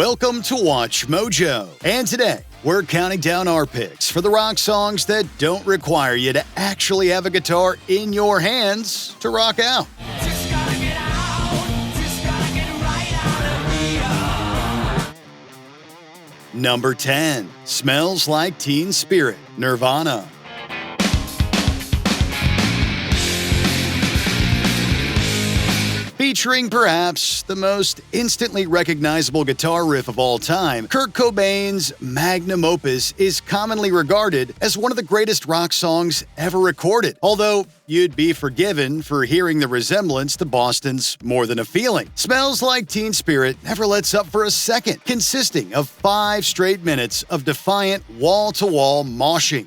Welcome to Watch Mojo. And today, we're counting down our picks for the rock songs that don't require you to actually have a guitar in your hands to rock out. Just gotta get out, just gotta get right out of here. Number 10, Smells Like Teen Spirit, Nirvana. Featuring perhaps the most instantly recognizable guitar riff of all time, Kurt Cobain's magnum opus is commonly regarded as one of the greatest rock songs ever recorded, although you'd be forgiven for hearing the resemblance to Boston's More Than a Feeling. Smells Like Teen Spirit never lets up for a second, consisting of 5 straight minutes of defiant wall-to-wall moshing.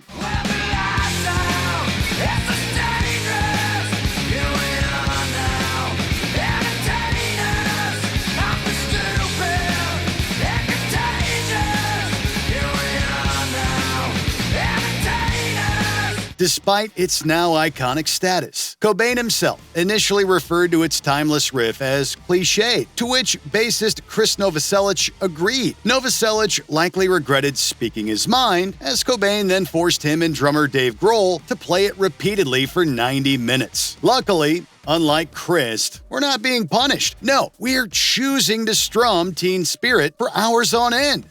Despite its now iconic status, Cobain himself initially referred to its timeless riff as cliché, to which bassist Chris Novoselic agreed. Novoselic likely regretted speaking his mind, as Cobain then forced him and drummer Dave Grohl to play it repeatedly for 90 minutes. Luckily, unlike Chris, we're not being punished. No, we're choosing to strum Teen Spirit for hours on end.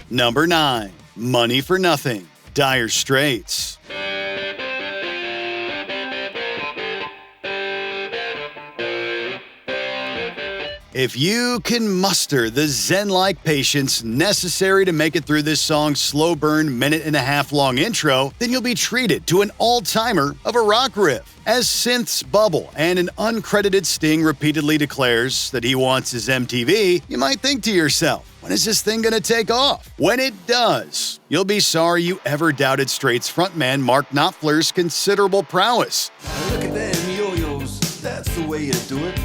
Number 9, Money for Nothing, Dire Straits. If you can muster the zen-like patience necessary to make it through this song's slow burn minute-and-a-half-long intro, then you'll be treated to an all-timer of a rock riff. As synths bubble and an uncredited Sting repeatedly declares that he wants his MTV, you might think to yourself, when is this thing gonna take off? When it does, you'll be sorry you ever doubted Straits frontman Mark Knopfler's considerable prowess. Look at them yo-yos, that's the way you do it.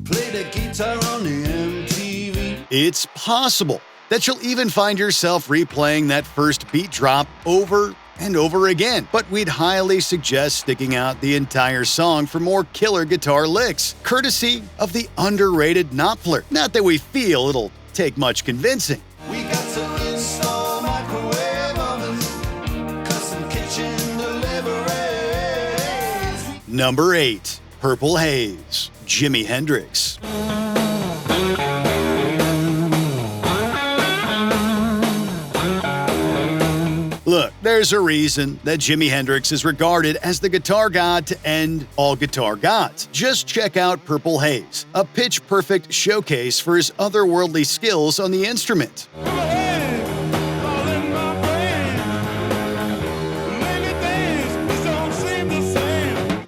Play the guitar on the MTV. It's possible that you'll even find yourself replaying that first beat drop over and over again, but we'd highly suggest sticking out the entire song for more killer guitar licks, courtesy of the underrated Knopfler. Not that we feel it'll take much convincing. We got to install microwave ovens, custom kitchen deliveries. Number 8, Purple Haze, Jimi Hendrix. Look, there's a reason that Jimi Hendrix is regarded as the guitar god to end all guitar gods. Just check out Purple Haze, a pitch-perfect showcase for his otherworldly skills on the instrument.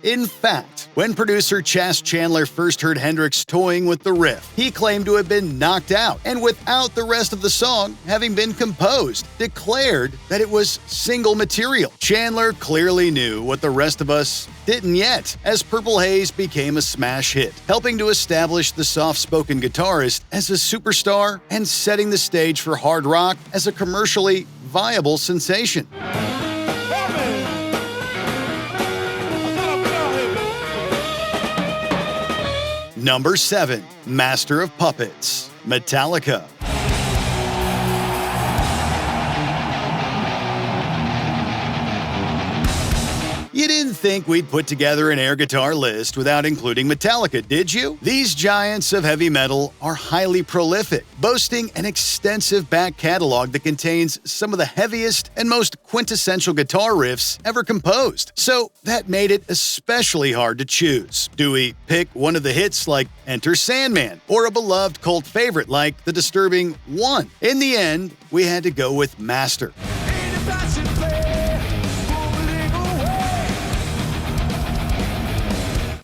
In fact, when producer Chas Chandler first heard Hendrix toying with the riff, he claimed to have been knocked out, and without the rest of the song having been composed, declared that it was single material. Chandler clearly knew what the rest of us didn't yet, as Purple Haze became a smash hit, helping to establish the soft-spoken guitarist as a superstar and setting the stage for hard rock as a commercially viable sensation. Number 7, Master of Puppets, Metallica. You didn't think we'd put together an air guitar list without including Metallica, did you? These giants of heavy metal are highly prolific, boasting an extensive back catalog that contains some of the heaviest and most quintessential guitar riffs ever composed. So that made it especially hard to choose. Do we pick one of the hits like Enter Sandman, or a beloved cult favorite like the disturbing One? In the end, we had to go with Master.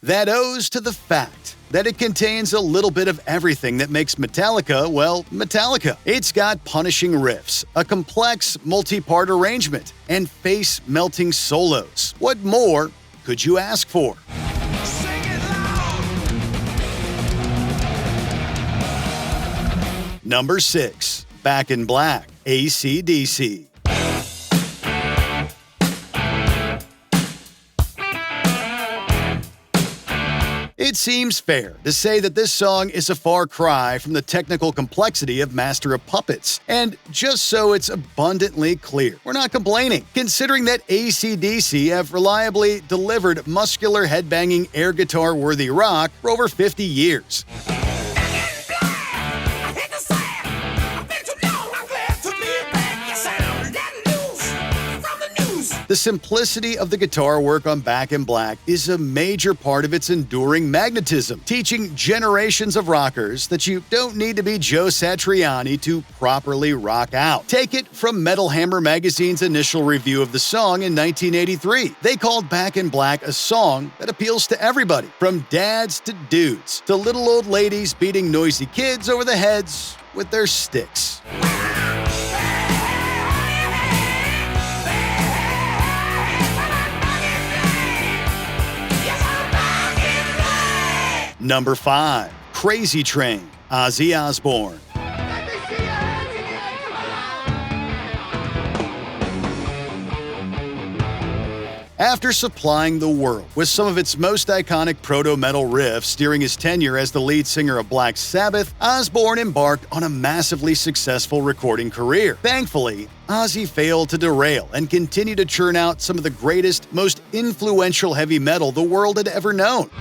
That owes to the fact that it contains a little bit of everything that makes Metallica, well, Metallica. It's got punishing riffs, a complex multi-part arrangement, and face-melting solos. What more could you ask for? Number 6, Back in Black, AC/DC. It seems fair to say that this song is a far cry from the technical complexity of Master of Puppets. And just so it's abundantly clear, we're not complaining, considering that AC/DC have reliably delivered muscular headbanging air guitar-worthy rock for over 50 years. The simplicity of the guitar work on Back in Black is a major part of its enduring magnetism, teaching generations of rockers that you don't need to be Joe Satriani to properly rock out. Take it from Metal Hammer magazine's initial review of the song in 1983. They called Back in Black a song that appeals to everybody, from dads to dudes, to little old ladies beating noisy kids over the heads with their sticks. Number 5. Crazy Train, Ozzy Osbourne. After supplying the world with some of its most iconic proto-metal riffs during his tenure as the lead singer of Black Sabbath, Osbourne embarked on a massively successful recording career. Thankfully, Ozzy failed to derail and continued to churn out some of the greatest, most influential heavy metal the world had ever known.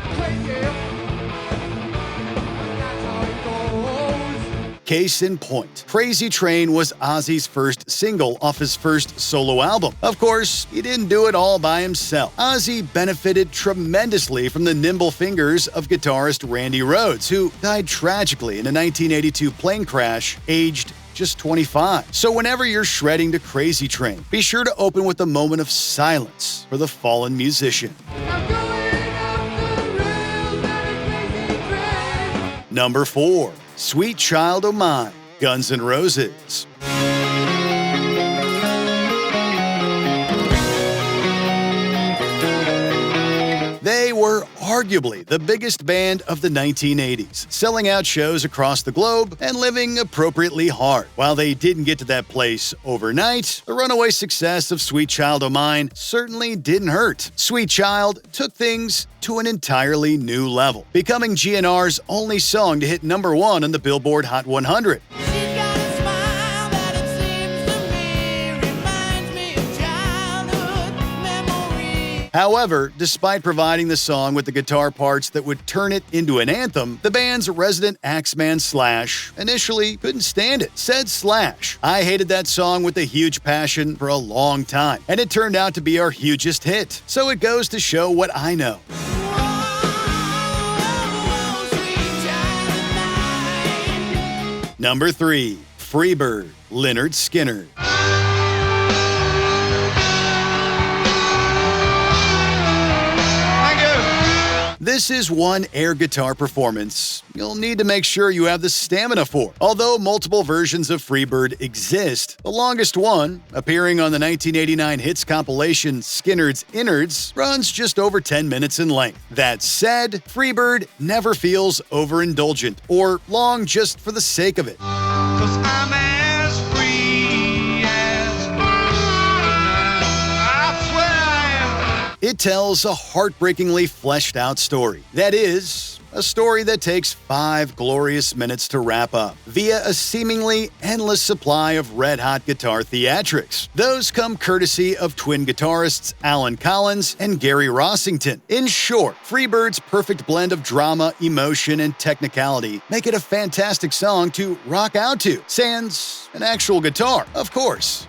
Case in point, Crazy Train was Ozzy's first single off his first solo album. Of course, he didn't do it all by himself. Ozzy benefited tremendously from the nimble fingers of guitarist Randy Rhoads, who died tragically in a 1982 plane crash, aged just 25. So whenever you're shredding to Crazy Train, be sure to open with a moment of silence for the fallen musician. Number 4. Sweet Child O' Mine, Guns N' Roses. They were arguably the biggest band of the 1980s, selling out shows across the globe and living appropriately hard. While they didn't get to that place overnight, the runaway success of Sweet Child O' Mine certainly didn't hurt. Sweet Child took things to an entirely new level, becoming GNR's only song to hit number 1 on the Billboard Hot 100. However, despite providing the song with the guitar parts that would turn it into an anthem, the band's resident axeman Slash initially couldn't stand it. Said Slash, "I hated that song with a huge passion for a long time, and it turned out to be our hugest hit. So it goes to show what I know." Number 3. Freeird, Lynyrd Skynyrd. This is one air guitar performance you'll need to make sure you have the stamina for. Although multiple versions of Freeird exist, the longest one, appearing on the 1989 hits compilation Skynyrd's Innards, runs just over 10 minutes in length. That said, Freeird never feels overindulgent or long just for the sake of it. 'Cause I'm as free as I swear I am. It tells a heartbreakingly fleshed out story. That is, a story that takes 5 glorious minutes to wrap up, via a seemingly endless supply of red-hot guitar theatrics. Those come courtesy of twin guitarists Alan Collins and Gary Rossington. In short, Freeird's perfect blend of drama, emotion, and technicality make it a fantastic song to rock out to, sans an actual guitar, of course.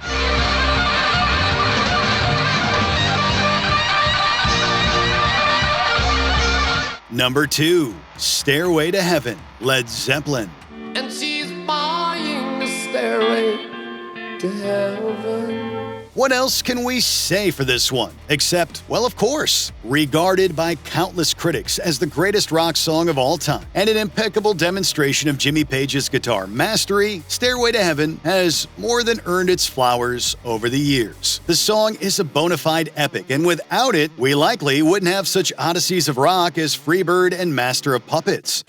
Number 2. Stairway to Heaven, Led Zeppelin. And she's buying the stairway to heaven. What else can we say for this one? Except, well, of course, regarded by countless critics as the greatest rock song of all time, and an impeccable demonstration of Jimmy Page's guitar mastery, Stairway to Heaven has more than earned its flowers over the years. The song is a bona fide epic, and without it, we likely wouldn't have such odysseys of rock as Freeird and Master of Puppets.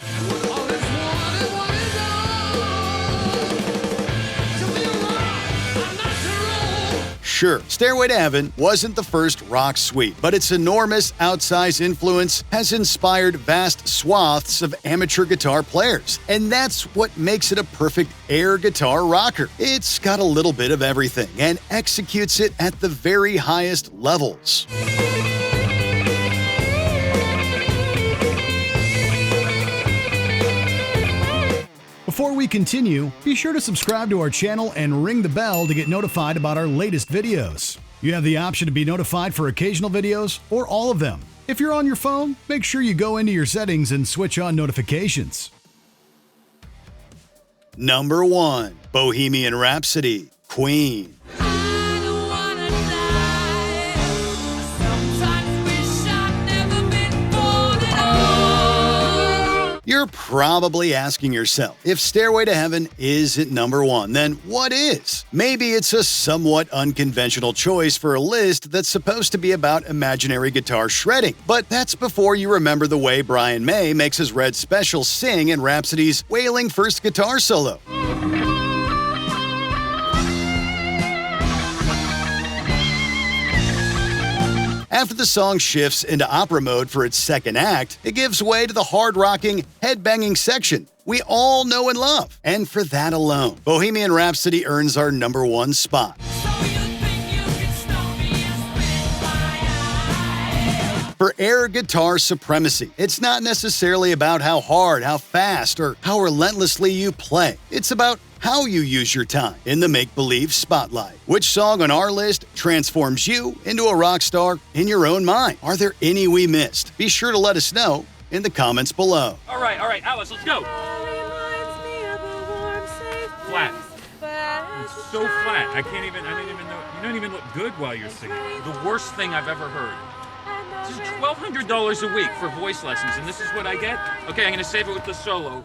Sure, Stairway to Heaven wasn't the first rock suite, but its enormous outsized influence has inspired vast swaths of amateur guitar players. And that's what makes it a perfect air guitar rocker. It's got a little bit of everything and executes it at the very highest levels. Before we continue, be sure to subscribe to our channel and ring the bell to get notified about our latest videos. You have the option to be notified for occasional videos or all of them. If you're on your phone, make sure you go into your settings and switch on notifications. Number 1. Bohemian Rhapsody, Queen. I don't wanna die. Sometimes wish I'd never been born at all. You're probably asking yourself, if Stairway to Heaven isn't number 1, then what is? Maybe it's a somewhat unconventional choice for a list that's supposed to be about imaginary guitar shredding. But that's before you remember the way Brian May makes his Red Special sing in Rhapsody's wailing first guitar solo. After the song shifts into opera mode for its second act, it gives way to the hard-rocking, headbanging section we all know and love. And for that alone, Bohemian Rhapsody earns our number 1 spot. So you think you can stop me and spit my eye? For air guitar supremacy, it's not necessarily about how hard, how fast, or how relentlessly you play. It's about how you use your time in the make-believe spotlight. Which song on our list transforms you into a rock star in your own mind? Are there any we missed? Be sure to let us know in the comments below. All right, Alice, let's go. Flat. It's so flat. I didn't even know. You don't even look good while you're singing. The worst thing I've ever heard. This is $1,200 a week for voice lessons, and this is what I get? Okay, I'm gonna save it with the solo.